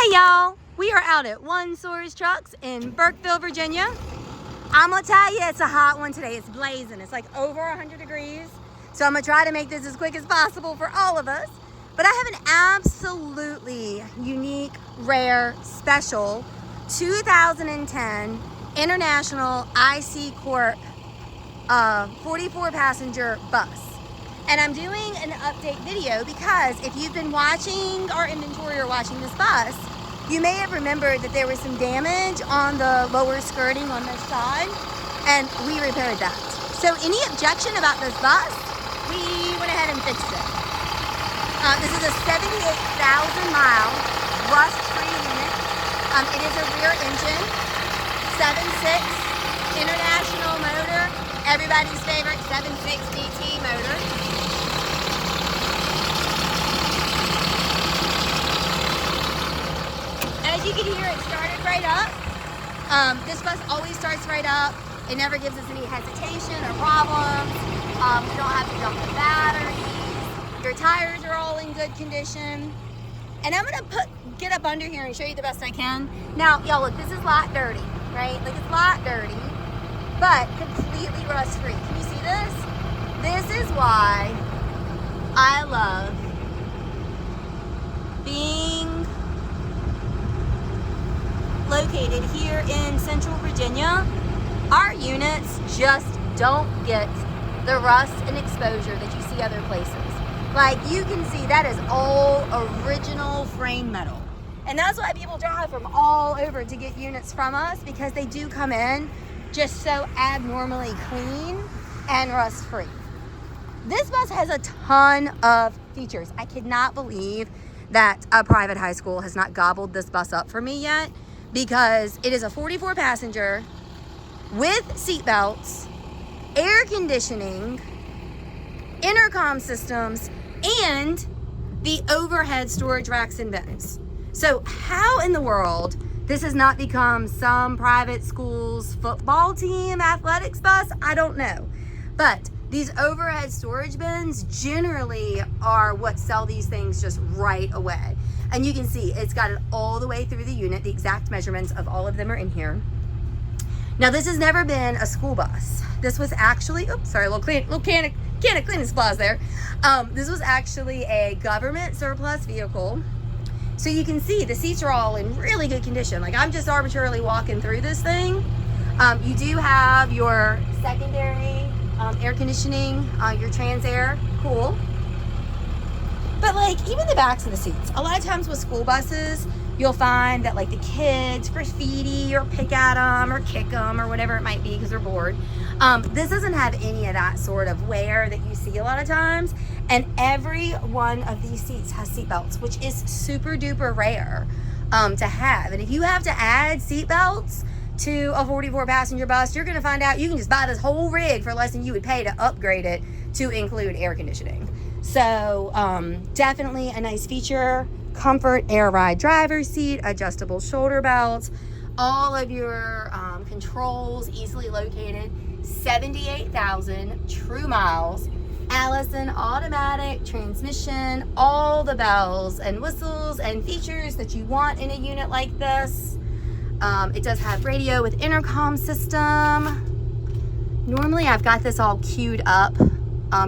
Hey y'all, we are out at One Source Trucks in Burkeville, Virginia. I'm gonna tell you, it's a hot one today. It's blazing. It's like over 100 degrees. So I'm gonna try to make this as quick as possible for all of us. But I have an absolutely unique, rare, special 2010 International IC CORP 44 passenger bus. And I'm doing an update video because if you've been watching our inventory or watching this bus, you may have remembered that there was some damage on the lower skirting on this side, and we repaired that. So any objection about this bus, we went ahead and fixed it. This is a 78,000 mile rust-free unit. It is a rear engine, 7.6 international motor, everybody's favorite 7.6 DT motor. As you can hear, it started right up. This bus always starts right up. It never gives us any hesitation or problems. We don't have to dump the batteries. Your tires are all in good condition. And I'm gonna get up under here and show you the best I can. Now, y'all look, this is lot dirty, right? Like it's lot dirty, but completely rust-free. Can you see this? This is why I love being located here in Central Virginia. Our units just don't get the rust and exposure that you see other places. Like you can see, that is all original frame metal. And that's why people drive from all over to get units from us, because they do come in just so abnormally clean and rust-free. This bus has a ton of features. I cannot believe that a private high school has not gobbled this bus up for me yet, because it is a 44 passenger with seat belts, air conditioning, intercom systems, and the overhead storage racks and bins. So how in the world this has not become some private school's football team athletics bus, I don't know. But these overhead storage bins generally are what sell these things just right away. And you can see it's got it all the way through the unit. The exact measurements of all of them are in here. Now this has never been a school bus. This was actually, oops, sorry, a little can of cleaning supplies there. This was actually a government surplus vehicle. So you can see the seats are all in really good condition. Like I'm just arbitrarily walking through this thing. You do have your secondary air conditioning, your trans air, cool. But like even the backs of the seats, a lot of times with school buses, you'll find that like the kids graffiti or pick at them or kick them or whatever it might be because they're bored. This doesn't have any of that sort of wear that you see a lot of times. And every one of these seats has seat belts, which is super duper rare to have. And if you have to add seat belts to a 44 passenger bus, you're gonna find out you can just buy this whole rig for less than you would pay to upgrade it to include air conditioning. So definitely a nice feature. Comfort air ride driver's seat, adjustable shoulder belts, all of your controls easily located, 78,000 true miles, Allison automatic transmission, all the bells and whistles and features that you want in a unit like this. It does have radio with intercom system. Normally I've got this all queued up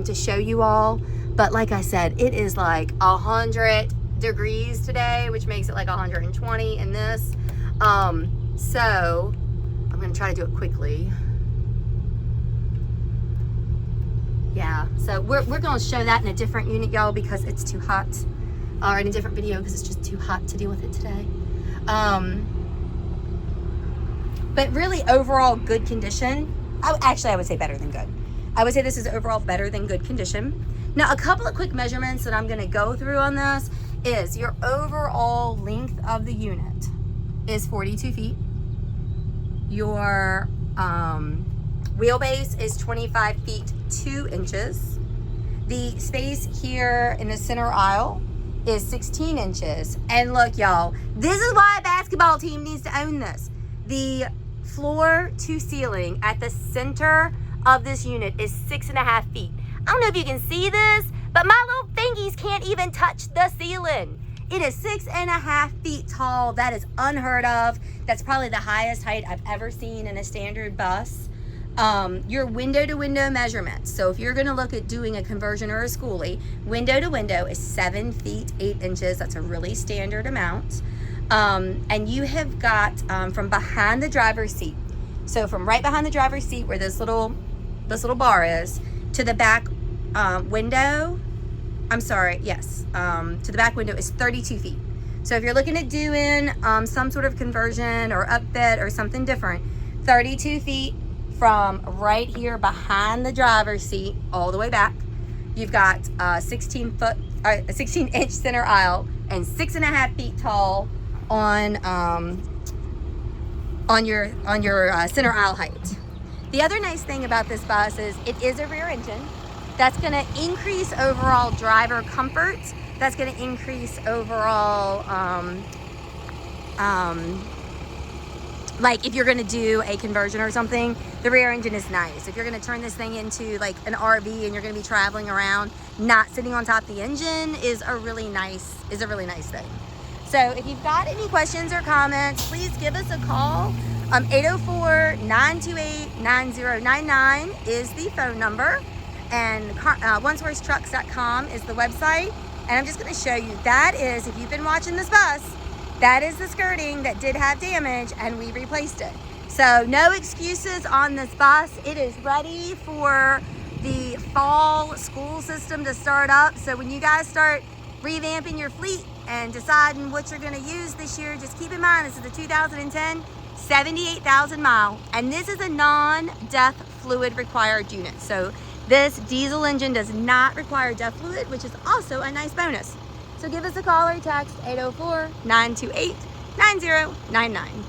to show you all, but like I said, it is like 100 degrees today, which makes it like 120 in this. So I'm gonna try to do it quickly. Yeah, so we're gonna show that in a different unit, y'all, because it's too hot, or in a different video because it's just too hot to deal with it today. But really overall good condition. Actually, I would say better than good. I would say this is overall better than good condition. Now, a couple of quick measurements that I'm gonna go through on this is your overall length of the unit is 42 feet. Your wheelbase is 25 feet 2 inches. The space here in the center aisle is 16 inches. And look, y'all, this is why a basketball team needs to own this. The floor to ceiling at the center of this unit is 6.5 feet. I don't know if you can see this, but my little fingies can't even touch the ceiling. It is 6.5 feet tall. That is unheard of. That's probably the highest height I've ever seen in a standard bus. Your window to window measurements. So if you're gonna look at doing a conversion or a skoolie, window to window is 7 feet 8 inches. That's a really standard amount. And you have got from behind the driver's seat, so from right behind the driver's seat where this little bar is, to the back window, to the back window is 32 feet. So if you're looking at doing some sort of conversion or upfit or something different, 32 feet from right here behind the driver's seat all the way back. You've got a 16-inch center aisle and 6.5 feet tall on your center aisle height. The other nice thing about this bus is it is a rear engine. That's going to increase overall driver comfort. That's going to increase overall, like if you're going to do a conversion or something, the rear engine is nice. If you're going to turn this thing into like an RV and you're going to be traveling around, not sitting on top of the engine is a really nice thing. So if you've got any questions or comments, please give us a call. 804-928-9099 is the phone number, and onesourcetrucks.com is the website. And I'm just going to show you, that is, if you've been watching this bus, that is the skirting that did have damage and we replaced it. So no excuses on this bus. It is ready for the fall school system to start up. So when you guys start revamping your fleet and deciding what you're going to use this year, just keep in mind this is the 2010 78,000 mile, and this is a non-DEF fluid required unit. So this diesel engine does not require DEF fluid, which is also a nice bonus. So give us a call or text 804-928-9099.